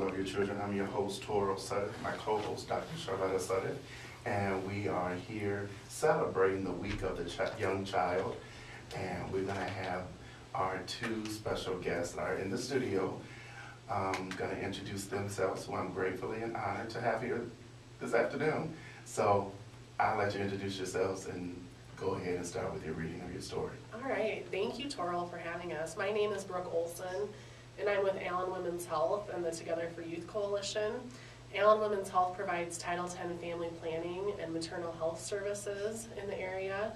Love Your Children. I'm your host, Toro Sutton, my co-host, Dr. Charlotta Sutton, and we are here celebrating the week of the young child, and we're going to have our two special guests that are in the studio going to introduce themselves, who I'm gratefully and honored to have here this afternoon. So I'll let you introduce yourselves and go ahead and start with your reading of your story. All right. Thank you, Toril, for having us. My name is Brooke Olson, and I'm with Allen Women's Health and the Together for Youth Coalition. Allen Women's Health provides Title X family planning and maternal health services in the area.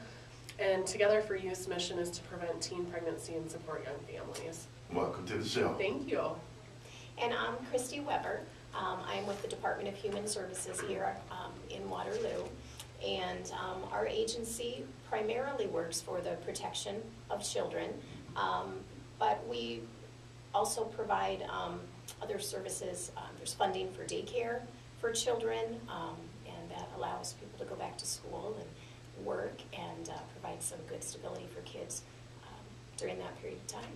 And Together for Youth's mission is to prevent teen pregnancy and support young families. Welcome to the show. Thank you. And I'm Christy Weber. I'm with the Department of Human Services here in Waterloo. And our agency primarily works for the protection of children, but we also provide other services. There's funding for daycare for children, and that allows people to go back to school and work and provide some good stability for kids during that period of time.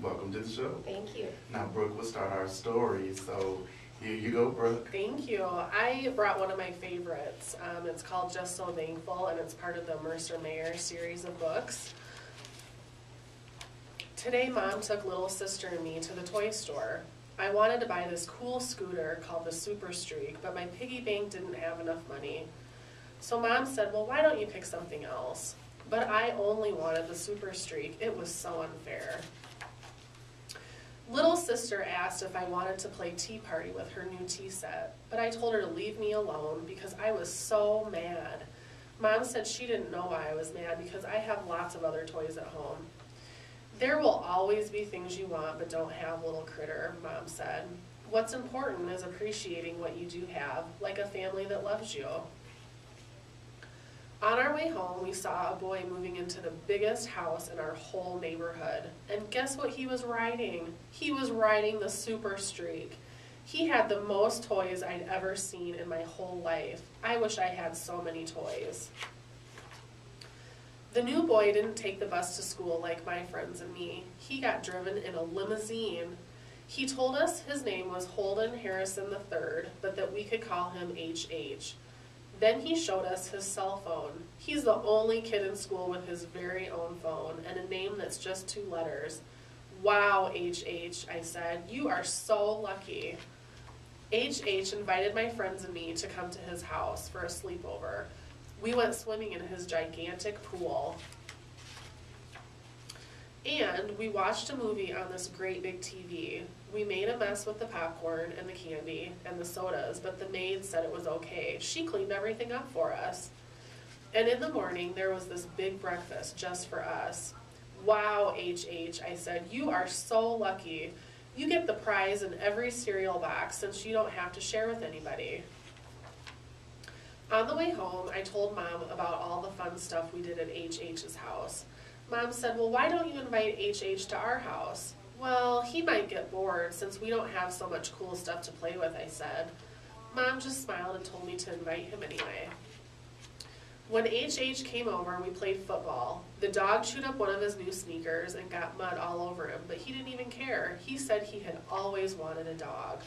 Welcome to the show. Thank you. Now, Brooke will start our story, so here you go, Brooke. Thank you. I brought one of my favorites. It's called Just So Thankful, and it's part of the Mercer Mayer series of books. Today, Mom took little sister and me to the toy store. I wanted to buy this cool scooter called the Super Streak, but my piggy bank didn't have enough money. So Mom said, well, why don't you pick something else? But I only wanted the Super Streak. It was so unfair. Little sister asked if I wanted to play Tea Party with her new tea set, but I told her to leave me alone because I was so mad. Mom said she didn't know why I was mad because I have lots of other toys at home. There will always be things you want but don't have, little critter, Mom said. What's important is appreciating what you do have, like a family that loves you. On our way home, we saw a boy moving into the biggest house in our whole neighborhood. And guess what he was riding? He was riding the Super Streak. He had the most toys I'd ever seen in my whole life. I wish I had so many toys. The new boy didn't take the bus to school like my friends and me. He got driven in a limousine. He told us his name was Holden Harrison III, but that we could call him HH. Then he showed us his cell phone. He's the only kid in school with his very own phone and a name that's just 2 letters. Wow, HH, I said, you are so lucky. HH invited my friends and me to come to his house for a sleepover. We went swimming in his gigantic pool. And we watched a movie on this great big TV. We made a mess with the popcorn and the candy and the sodas, but the maid said it was okay. She cleaned everything up for us. And in the morning, there was this big breakfast just for us. Wow, HH, I said, you are so lucky. You get the prize in every cereal box since you don't have to share with anybody. On the way home, I told Mom about all the fun stuff we did at HH's house. Mom said, well, why don't you invite HH to our house? Well, he might get bored since we don't have so much cool stuff to play with, I said. Mom just smiled and told me to invite him anyway. When HH came over, we played football. The dog chewed up one of his new sneakers and got mud all over him, but he didn't even care. He said he had always wanted a dog.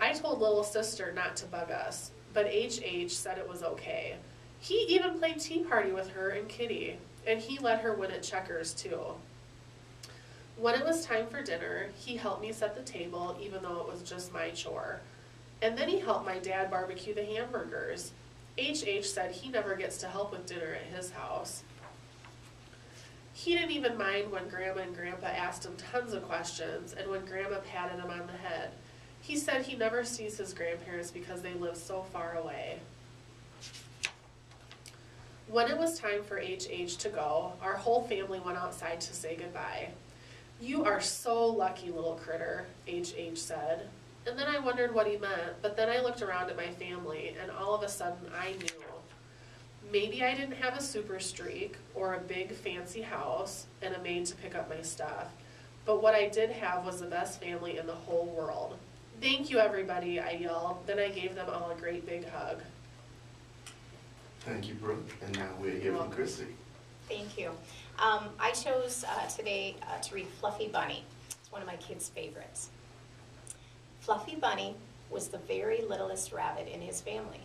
I told little sister not to bug us, but HH said it was okay. He even played Tea Party with her and Kitty, and he let her win at checkers too. When it was time for dinner, he helped me set the table even though it was just my chore. And then he helped my dad barbecue the hamburgers. HH said he never gets to help with dinner at his house. He didn't even mind when Grandma and Grandpa asked him tons of questions and when Grandma patted him on the head. He said he never sees his grandparents because they live so far away. When it was time for HH to go, our whole family went outside to say goodbye. You are so lucky, little critter, HH said. And then I wondered what he meant, but then I looked around at my family, and all of a sudden I knew. Maybe I didn't have a Super Streak or a big fancy house and a maid to pick up my stuff, but what I did have was the best family in the whole world. Thank you, everybody, I yelled. Then I gave them all a great big hug. Thank you, Brooke. And now we'll hear from Christy. Thank you. I chose today to read Fluffy Bunny. It's one of my kids' favorites. Fluffy Bunny was the very littlest rabbit in his family.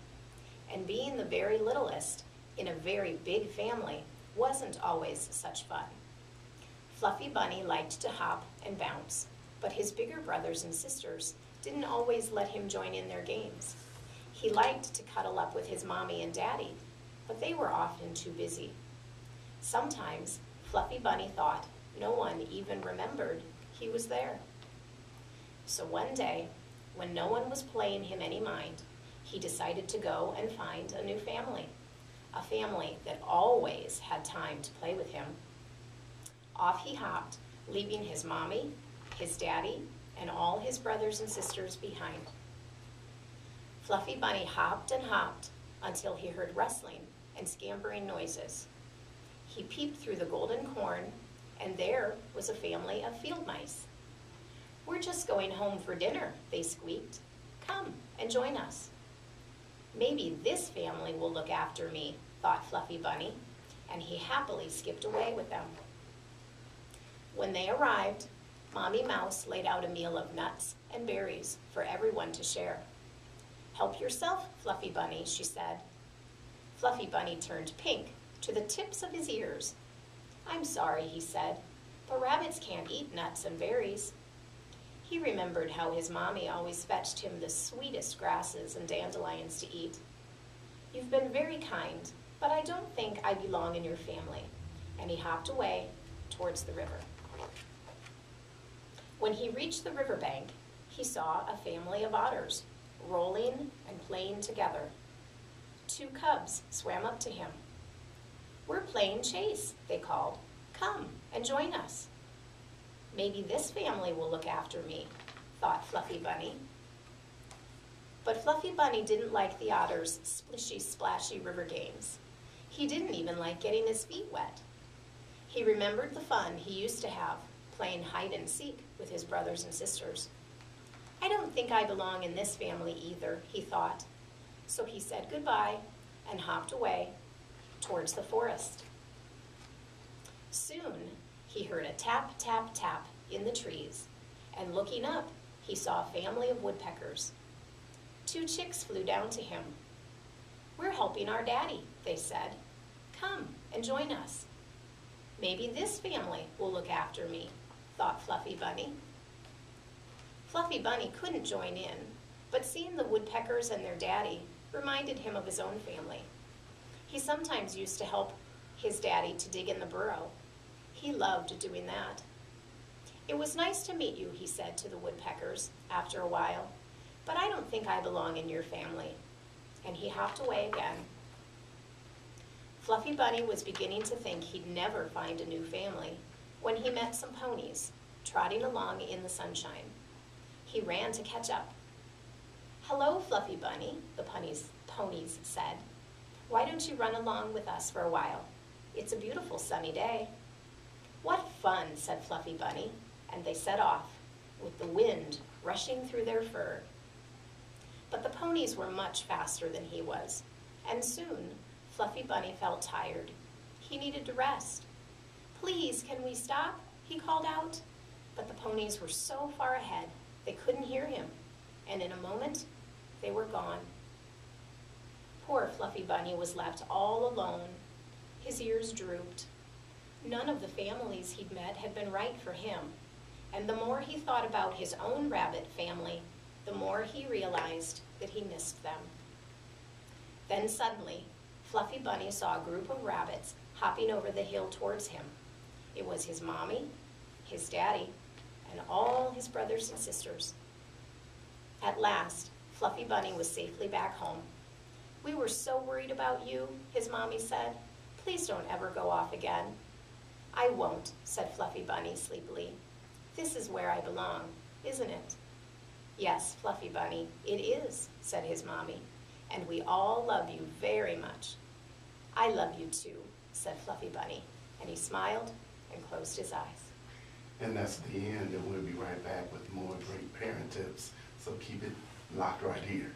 And being the very littlest in a very big family wasn't always such fun. Fluffy Bunny liked to hop and bounce, but his bigger brothers and sisters didn't always let him join in their games. He liked to cuddle up with his mommy and daddy, but they were often too busy. Sometimes Fluffy Bunny thought no one even remembered he was there. So one day, when no one was paying him any mind, he decided to go and find a new family, a family that always had time to play with him. Off he hopped, leaving his mommy, his daddy, and all his brothers and sisters behind. Fluffy Bunny hopped and hopped until he heard rustling and scampering noises. He peeped through the golden corn, and there was a family of field mice. "We're just going home for dinner," they squeaked. "Come and join us." "Maybe this family will look after me," thought Fluffy Bunny, and he happily skipped away with them. When they arrived, Mommy Mouse laid out a meal of nuts and berries for everyone to share. "Help yourself, Fluffy Bunny," she said. Fluffy Bunny turned pink to the tips of his ears. "I'm sorry," he said, "but rabbits can't eat nuts and berries." He remembered how his mommy always fetched him the sweetest grasses and dandelions to eat. "You've been very kind, but I don't think I belong in your family," and he hopped away towards the river. When he reached the riverbank, he saw a family of otters rolling and playing together. 2 cubs swam up to him. "We're playing chase," they called. "Come and join us." "Maybe this family will look after me," thought Fluffy Bunny. But Fluffy Bunny didn't like the otters' splishy, splashy river games. He didn't even like getting his feet wet. He remembered the fun he used to have playing hide and seek with his brothers and sisters. "I don't think I belong in this family either," he thought. So he said goodbye and hopped away towards the forest. Soon he heard a tap, tap, tap in the trees, and looking up, he saw a family of woodpeckers. 2 chicks flew down to him. "We're helping our daddy," they said. "Come and join us." "Maybe this family will look after me," thought Fluffy Bunny. Fluffy Bunny couldn't join in, but seeing the woodpeckers and their daddy reminded him of his own family. He sometimes used to help his daddy to dig in the burrow. He loved doing that. "It was nice to meet you," he said to the woodpeckers after a while, "but I don't think I belong in your family." And he hopped away again. Fluffy Bunny was beginning to think he'd never find a new family when he met some ponies trotting along in the sunshine. He ran to catch up. "Hello, Fluffy Bunny," the ponies said. "Why don't you run along with us for a while? It's a beautiful sunny day." "What fun," said Fluffy Bunny, and they set off, with the wind rushing through their fur. But the ponies were much faster than he was, and soon Fluffy Bunny felt tired. He needed to rest. "Please, can we stop?" he called out. But the ponies were so far ahead they couldn't hear him, and in a moment they were gone. Poor Fluffy Bunny was left all alone. His ears drooped. None of the families he'd met had been right for him, and the more he thought about his own rabbit family, the more he realized that he missed them. Then suddenly, Fluffy Bunny saw a group of rabbits hopping over the hill towards him. It was his mommy, his daddy, and all his brothers and sisters. At last, Fluffy Bunny was safely back home. "We were so worried about you," his mommy said. "Please don't ever go off again." "I won't," said Fluffy Bunny sleepily. "This is where I belong, isn't it?" "Yes, Fluffy Bunny, it is," said his mommy, "and we all love you very much." "I love you too," said Fluffy Bunny, and he smiled and closed his eyes. And that's the end, and we'll be right back with more great parent tips. So keep it locked right here.